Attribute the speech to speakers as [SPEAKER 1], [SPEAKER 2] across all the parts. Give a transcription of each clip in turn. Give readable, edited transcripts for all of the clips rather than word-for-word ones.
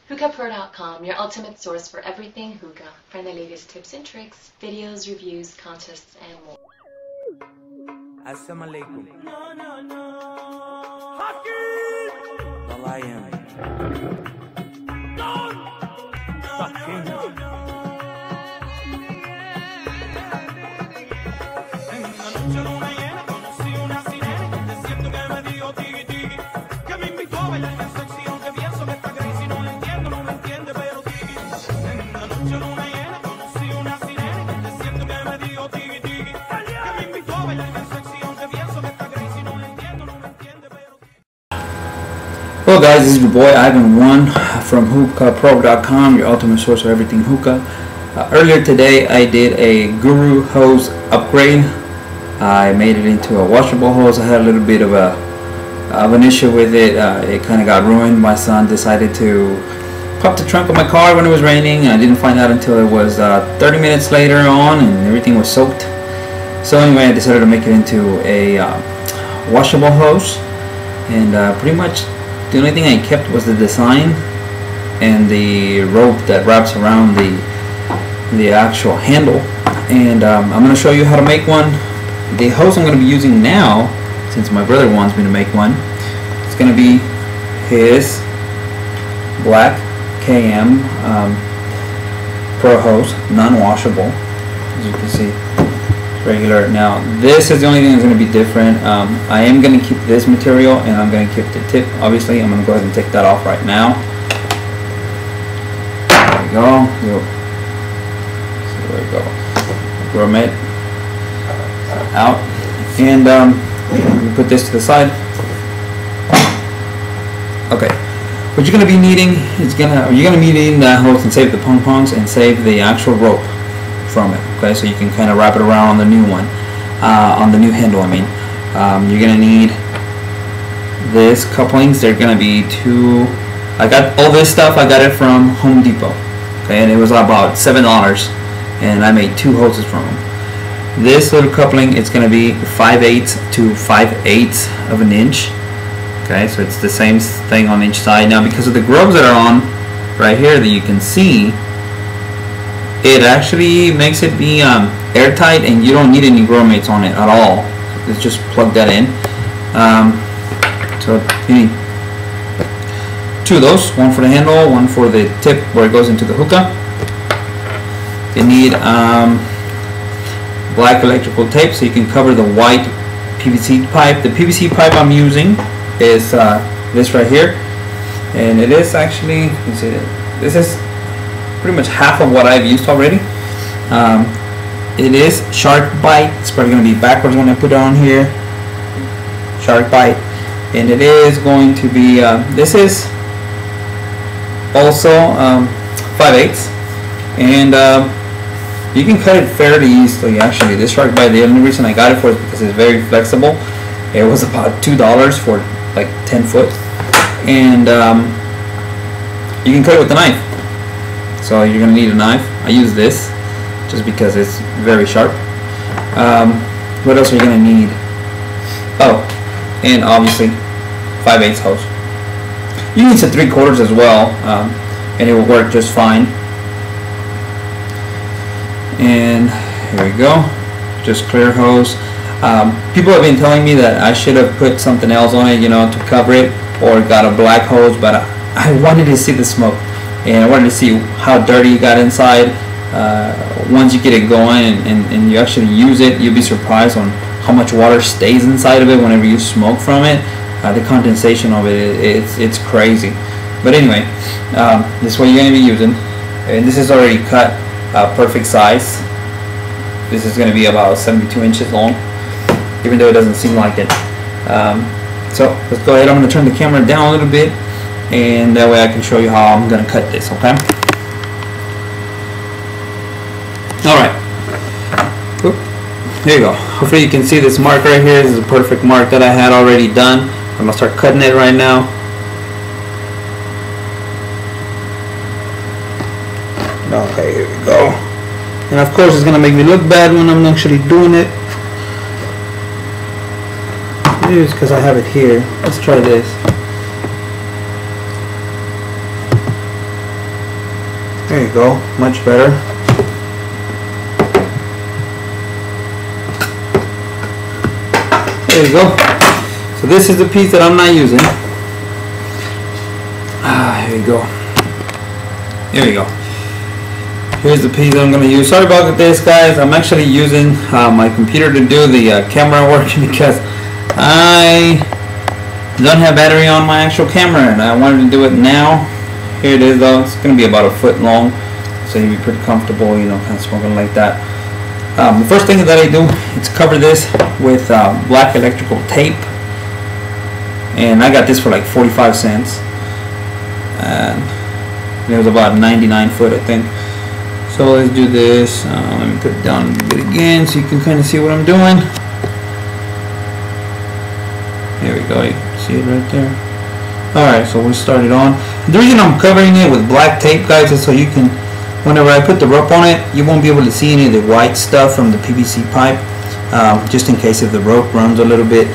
[SPEAKER 1] HookahPro.com, your ultimate source for everything hookah. Find the latest tips and tricks, videos, reviews, contests, and more.
[SPEAKER 2] Assalamu alaikum.
[SPEAKER 3] No, no, no.
[SPEAKER 2] Well, I am.
[SPEAKER 4] Hello guys, this is your boy Ivan One from HookahPro.com, your ultimate source for everything hookah. Earlier today I did a Guru hose upgrade. I made it into a washable hose. I had a little bit of an issue with it. It kind of got ruined. My son decided to pop the trunk of my car when it was raining. I didn't find out until it was 30 minutes later on and everything was soaked. So anyway, I decided to make it into a washable hose, and pretty much the only thing I kept was the design and the rope that wraps around the actual handle. And I'm going to show you how to make one. The hose I'm going to be using now, since my brother wants me to make one, it's going to be his black KM Pro hose, non-washable, as you can see. Regular. Now this is the only thing that's going to be different. I am going to keep this material and I'm going to keep the tip. Obviously I'm going to go ahead and take that off right now. There we go. So there we go. Grommet out, and we put this to the side. Okay, what you're going to be needing is you're going to be needing that hose and save the pom-poms and save the actual rope from it. Okay, so you can kind of wrap it around on the new one, on the new handle. I mean, you're gonna need this couplings. They're gonna be two. I got all this stuff. I got it from Home Depot. Okay, and it was about $7, and I made two hoses from them. This little coupling, it's gonna be 5/8 to 5/8 of an inch. Okay, so it's the same thing on each side. Now, because of the grubs that are on right here that you can see, it actually makes it be airtight, and you don't need any grommets on it at all. Let's just plug that in. So you need two of those, one for the handle, one for the tip where it goes into the hookah. You need black electrical tape so you can cover the white PVC pipe. The PVC pipe I'm using is this right here, and it is actually, you can see that this is pretty much half of what I've used already. It is Sharkbite. It's probably going to be backwards when I put it on here. Sharkbite, and it is going to be. This is also 5/8, and you can cut it fairly easily. Actually, this Sharkbite, the only reason I got it for is because it's very flexible. It was about $2 for like 10 foot, and you can cut it with a knife. So you're going to need a knife. I use this just because it's very sharp. What else are you going to need? Oh, and obviously 5/8 hose. You can use a 3/4 as well, and it will work just fine. And here we go, just clear hose. People have been telling me that I should have put something else on it, you know, to cover it, or got a black hose, but I wanted to see the smoke. And I wanted to see how dirty it got inside. Once you get it going and you actually use it, you'll be surprised on how much water stays inside of it whenever you smoke from it. The condensation of it's crazy. But anyway, this is what you're going to be using. And this is already cut perfect size. This is going to be about 72 inches long, even though it doesn't seem like it. So let's go ahead. I'm going to turn the camera down a little bit, and that way I can show you how I'm going to cut this, okay? Alright, here you go. Hopefully you can see this mark right here. This is a perfect mark that I had already done. I'm going to start cutting it right now. Okay, here we go. And of course it's going to make me look bad when I'm actually doing it. Maybe it's because I have it here. Let's try this. There you go, much better. There you go. So this is the piece that I'm not using. Here you go. There you go. Here's the piece that I'm going to use. Sorry about this, guys. I'm actually using my computer to do the camera work because I don't have battery on my actual camera and I wanted to do it now. Here it is though. It's going to be about a foot long, so you'll be pretty comfortable, you know, kind of smoking like that. The first thing that I do is cover this with black electrical tape, and I got this for like 45 cents. And it was about 99 foot, I think. So let's do this. Let me put it down a bit again so you can kind of see what I'm doing. There we go. You can see it right there. Alright, so we'll start it on. The reason I'm covering it with black tape, guys, is so you can, whenever I put the rope on it, you won't be able to see any of the white stuff from the PVC pipe, just in case if the rope runs a little bit.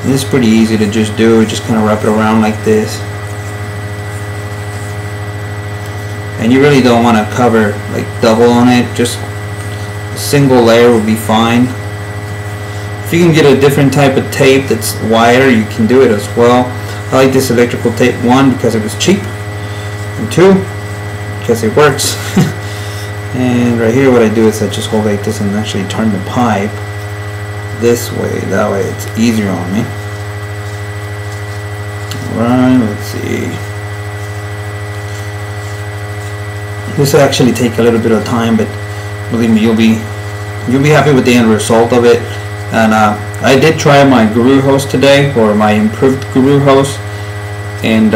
[SPEAKER 4] This is pretty easy to just do. Just kind of wrap it around like this. And you really don't want to cover like double on it, just a single layer will be fine. If you can get a different type of tape that's wider, you can do it as well. I like this electrical tape, 1, because it was cheap, and 2, because it works. And right here what I do is I just hold like this and actually turn the pipe this way, that way it's easier on me. Alright, let's see. This will actually take a little bit of time, but believe me, you'll be happy with the end result of it. And I did try my guru hose today, or my improved guru hose, and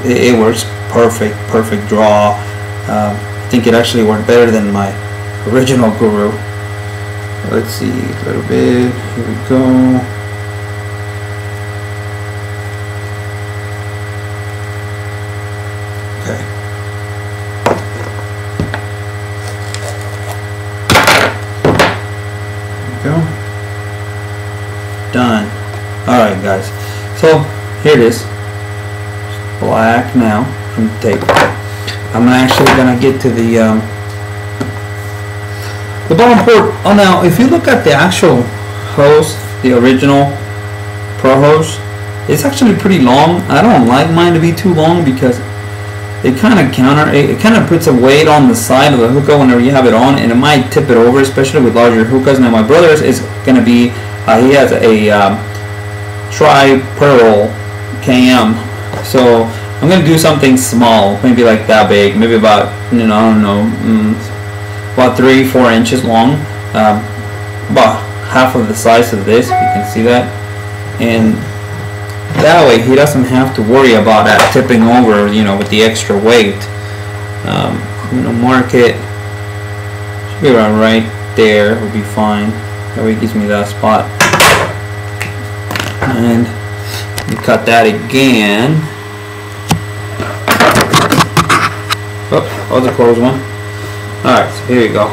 [SPEAKER 4] it works perfect draw. I think it actually worked better than my original guru. Let's see, a little bit. Here we go. Done. Alright, guys, so here it is. It's black now from the tape. I'm actually gonna get to the bottom port. Oh, now if you look at the actual hose, the original Pro hose, it's actually pretty long. I don't like mine to be too long because it kind of puts a weight on the side of the hookah whenever you have it on, and it might tip it over, especially with larger hookahs. Now my brother's is gonna be he has a tri-pearl KM, so I'm gonna do something small, maybe like that big, maybe about, you know, I don't know, about 3-4 inches long, about half of the size of this, if you can see that, and that way he doesn't have to worry about that tipping over, you know, with the extra weight. You know, mark it, should be around right there, will be fine. That way it gives me that spot. And you cut that again. Oh, that was a closed one. Alright, so here you go.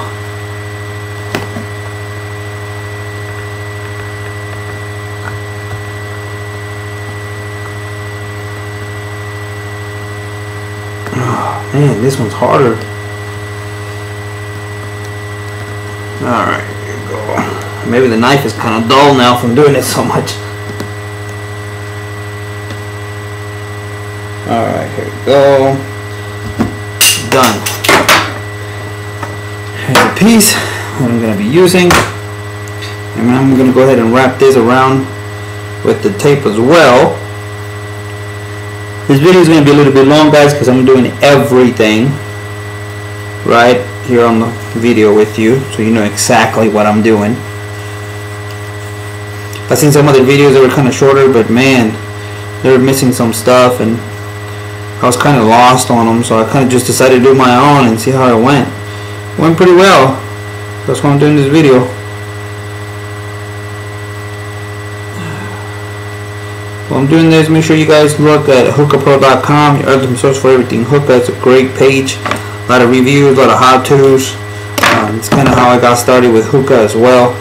[SPEAKER 4] Oh man, this one's harder. Alright, here you go. Maybe the knife is kind of dull now from doing it so much. Alright, here we go. Done. Here's a piece that I'm going to be using. And I'm going to go ahead and wrap this around with the tape as well. This video is going to be a little bit long, guys, because I'm doing everything right here on the video with you, so you know exactly what I'm doing. I've seen some other videos that were kind of shorter, but man, they were missing some stuff and I was kind of lost on them, so I kind of just decided to do my own and see how it went. It went pretty well. That's why I'm doing this video. While I'm doing this, make sure you guys look at hookahpro.com, your ultimate source for everything hookah. It's a great page. A lot of reviews, a lot of how-tos. It's kind of how I got started with hookah as well.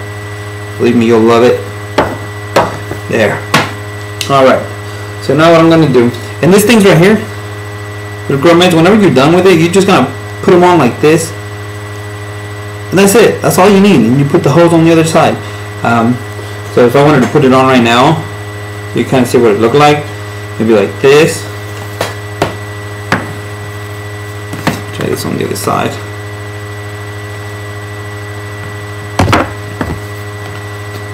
[SPEAKER 4] Believe me, you'll love it. There. Alright. So now what I'm going to do, and this thing's right here, little grommet. Whenever you're done with it, you're just gonna put them on like this, and that's it. That's all you need. And you put the hose on the other side. So if I wanted to put it on right now, you kind of see what it looked like. It'd be like this. Try this on the other side.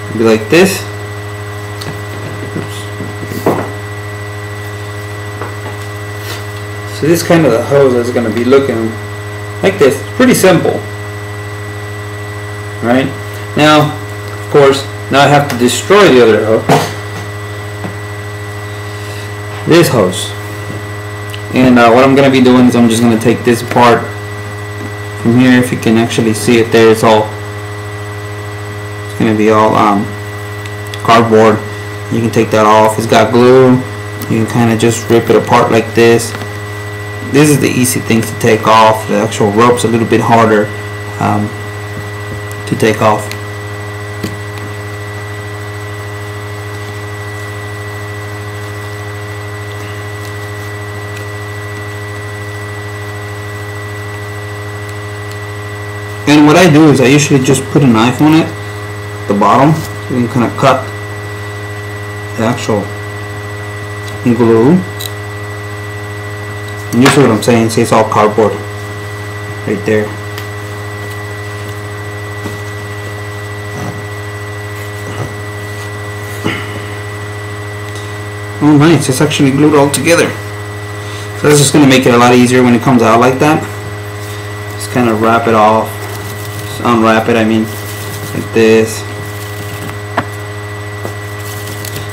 [SPEAKER 4] It'd be like this. So this kind of the hose is going to be looking like this. It's pretty simple. Right? Now, of course, now I have to destroy the other hose. This hose. And what I'm going to be doing is I'm just going to take this part from here. If you can actually see it there, it's going to be all cardboard. You can take that off. It's got glue. You can kind of just rip it apart like this. This is the easy things to take off. The actual rope's a little bit harder to take off. And what I do is I usually just put a knife on it, the bottom, so you can kind of cut the actual glue. And you see what I'm saying? See, it's all cardboard right there. Oh nice, it's actually glued all together. So this is going to make it a lot easier when it comes out like that. Just kind of wrap it off. Just unwrap it, I mean, like this.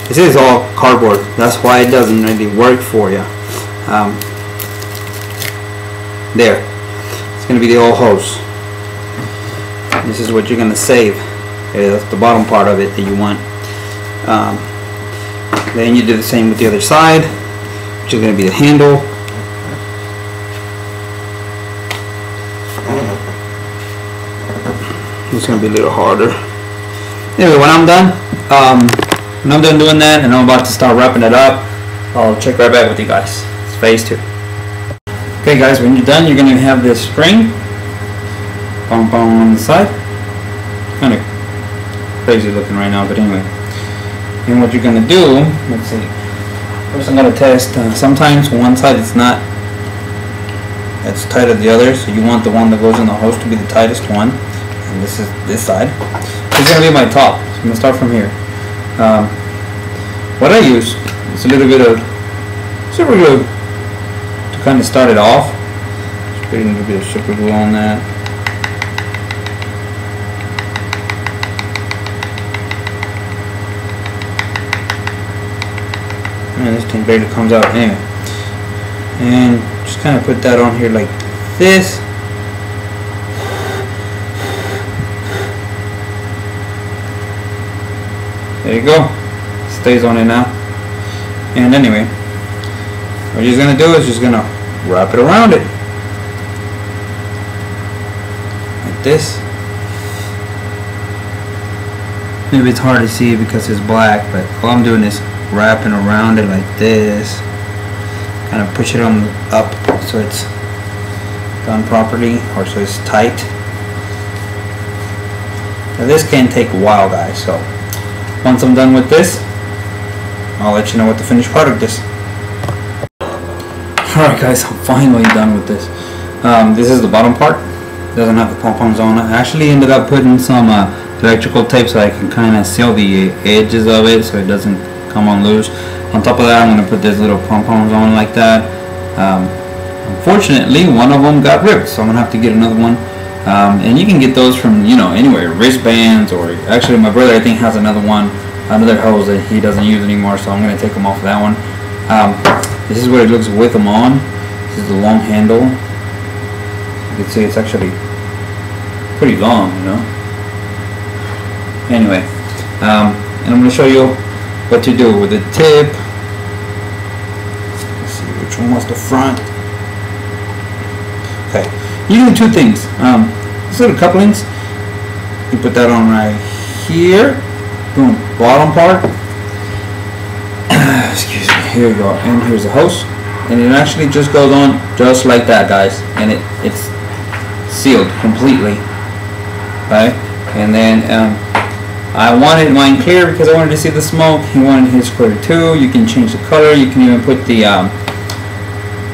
[SPEAKER 4] This is all cardboard. That's why it doesn't really work for you. There. It's going to be the old hose. This is what you're going to save. Okay, that's the bottom part of it that you want. Then you do the same with the other side, which is going to be the handle. It's going to be a little harder. Anyway, when I'm done, doing that and I'm about to start wrapping it up, I'll check right back with you guys. It's phase 2. Okay guys, when you're done, you're going to have this string on the side. Kind of crazy looking right now, but anyway. And what you're going to do, let's see. First I'm going to test, sometimes one side it's not as tight as the other, so you want the one that goes in the hose to be the tightest one. And this is this side. This is going to be my top, so I'm going to start from here. What I use is a little bit of super glue to kind of start it off. Just put a little bit of super glue on that. And this thing barely comes out anyway. And just kind of put that on here like this. There you go. Stays on it now. And anyway, what you're going to do is just going to wrap it around it. Like this. Maybe it's hard to see because it's black, but all I'm doing is wrapping around it like this. Kind of push it on up so it's done properly, or so it's tight. Now this can take a while, guys, so once I'm done with this, I'll let you know what the finished product is. Alright guys, I'm finally done with this. This is the bottom part. It doesn't have the pom-poms on it. I actually ended up putting some electrical tape so I can kind of seal the edges of it so it doesn't come on loose. On top of that, I'm going to put these little pom-poms on like that. Unfortunately, one of them got ripped, so I'm going to have to get another one. And you can get those from, you know, anywhere, wristbands, or actually my brother I think has another one, another hose that he doesn't use anymore, so I'm going to take them off of that one. This is what it looks with them on. This is the long handle. You can see it's actually pretty long, you know. Anyway, and I'm going to show you what to do with the tip. Let's see which one was the front. Okay, you do two things. These little couplings, you put that on right here. Boom, bottom part. Excuse me. Here you go. And here's the hose. and it actually just goes on just like that, guys, and it's sealed completely. Okay, and then I wanted mine clear because I wanted to see the smoke. He wanted his clear too. You can change the color. You can even put the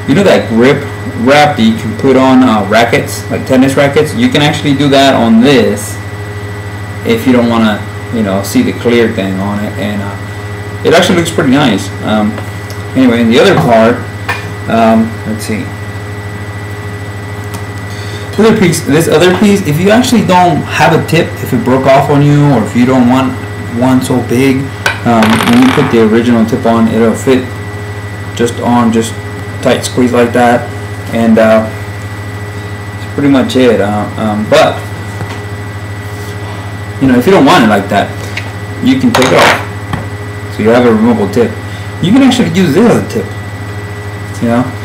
[SPEAKER 4] you know that grip wrap that you can put on rackets, like tennis rackets. You can actually do that on this if you don't want to, you know, see the clear thing on it, and it actually looks pretty nice. Anyway, in the other part, let's see. This other piece, if you actually don't have a tip, if it broke off on you, or if you don't want one so big, when you put the original tip on, it'll fit just tight squeeze like that, and that's pretty much it. But you know, if you don't want it like that, you can take it off. So you have a removable tip. You can actually use this as a tip. You know.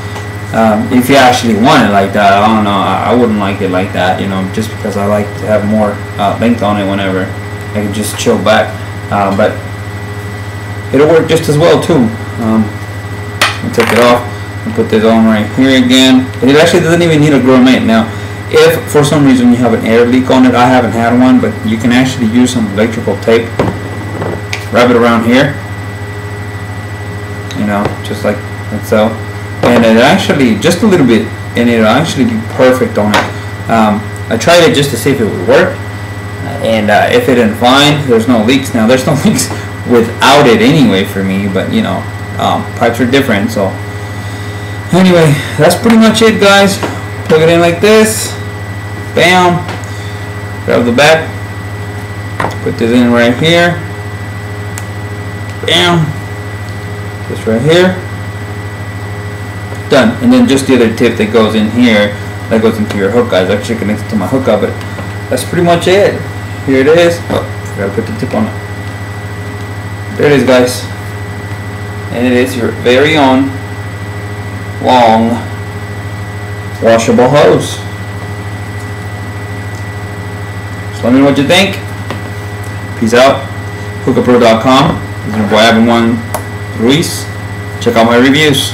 [SPEAKER 4] If you actually want it like that, I don't know, I wouldn't like it like that, you know, just because I like to have more length on it whenever I can just chill back, but it'll work just as well too. I'll take it off and put this on right here again. It actually doesn't even need a grommet. Now, if for some reason you have an air leak on it, I haven't had one, but you can actually use some electrical tape, wrap it around here, you know, just like so. And it actually, just a little bit, and it'll actually be perfect on it. I tried it just to see if it would work, and if it didn't fine, there's no leaks. Now, there's no leaks without it anyway for me, but you know, pipes are different. So anyway, that's pretty much it, guys. Plug it in like this, bam, grab the back, put this in right here, bam, this right here. Done. And then just the other tip that goes in here, that goes into your hook, guys. Actually connected to my hookup, but that's pretty much it. Here it is. Oh, I gotta put the tip on it. There it is, guys. And it is your very own long washable hose. So let me know what you think. Peace out. Hookapro.com. This is my boy Ivan Ruiz. Check out my reviews.